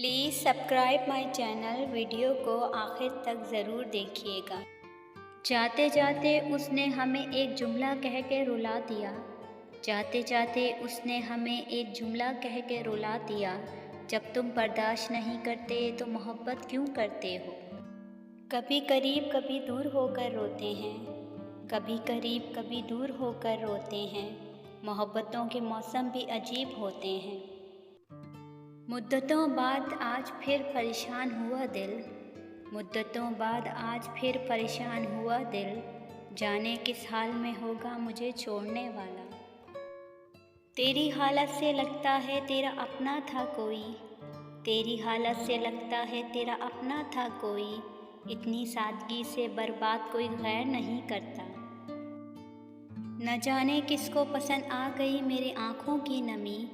Please subscribe my channel. Video को आखिर तक ज़रूर देखिएगा। जाते जाते उसने हमें एक जुमला कह के रुला दिया। जाते जाते उसने हमें एक जुमला कह के रुला दिया। जब तुम बर्दाश्त नहीं करते तो मोहब्बत क्यों करते हो। कभी करीब कभी दूर होकर रोते हैं, कभी करीब कभी दूर होकर रोते हैं। मोहब्बतों के मौसम भी अजीब होते हैं। मुद्दतों बाद आज फिर परेशान हुआ दिल, मुद्दतों बाद आज फिर परेशान हुआ दिल। जाने किस हाल में होगा मुझे छोड़ने वाला। तेरी हालत से लगता है तेरा अपना था कोई, तेरी हालत से लगता है तेरा अपना था कोई। इतनी सादगी से बर्बाद कोई गैर नहीं करता। न जाने किसको पसंद आ गई मेरी आँखों की नमी,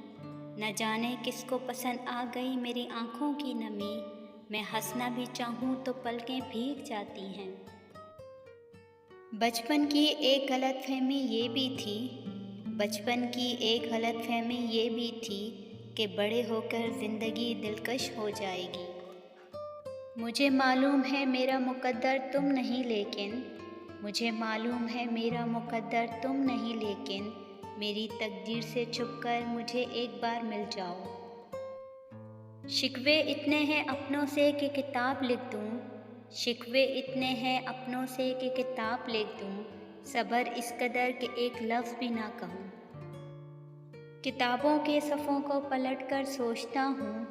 न जाने किसको पसंद आ गई मेरी आँखों की नमी। मैं हंसना भी चाहूँ तो पलकें भीग जाती हैं। बचपन की एक गलतफहमी ये भी थी, बचपन की एक गलतफहमी ये भी थी कि बड़े होकर ज़िंदगी दिलकश हो जाएगी। मुझे मालूम है मेरा मुकद्दर तुम नहीं, लेकिन मुझे मालूम है मेरा मुकद्दर तुम नहीं, लेकिन मेरी तकदीर से छुपकर मुझे एक बार मिल जाओ। शिकवे इतने हैं अपनों से कि किताब लिख दूँ, शिकवे इतने हैं अपनों से कि किताब लिख दूँ। सबर इस कदर कि एक लफ्ज़ भी ना कहूँ। किताबों के सफ़ों को पलट कर सोचता हूँ,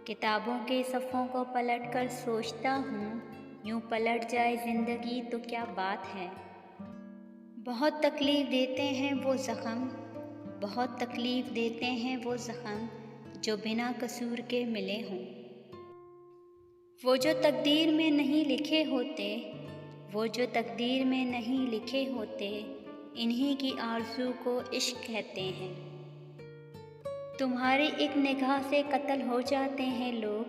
किताबों के सफ़ों को पलट कर सोचता हूँ। यूँ पलट जाए ज़िंदगी तो क्या बात है। बहुत तकलीफ़ देते हैं वो ज़ख़म, बहुत तकलीफ़ देते हैं वो ज़ख़म जो बिना कसूर के मिले हों। वो जो तकदीर में नहीं लिखे होते, वो जो तकदीर में नहीं लिखे होते, इन्हीं की आरज़ू को इश्क कहते हैं। तुम्हारी एक निगाह से कत्ल हो जाते हैं लोग,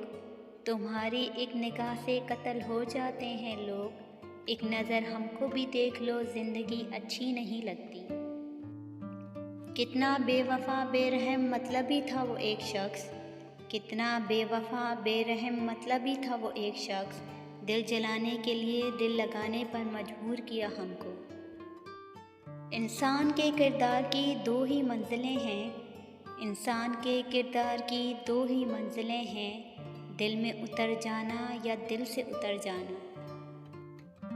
तुम्हारी एक निगाह से कत्ल हो जाते हैं लोग। एक नज़र हमको भी देख लो ज़िंदगी अच्छी नहीं लगती। कितना बेवफ़ा बेरहम मतलबी था वो एक शख्स, कितना बेवफ़ा बेरहम मतलबी था वो एक शख्स। दिल जलाने के लिए दिल लगाने पर मजबूर किया हमको। इंसान के किरदार की दो ही मंजिलें हैं, इंसान के किरदार की दो ही मंजिलें हैं। दिल में उतर जाना या दिल से उतर जाना।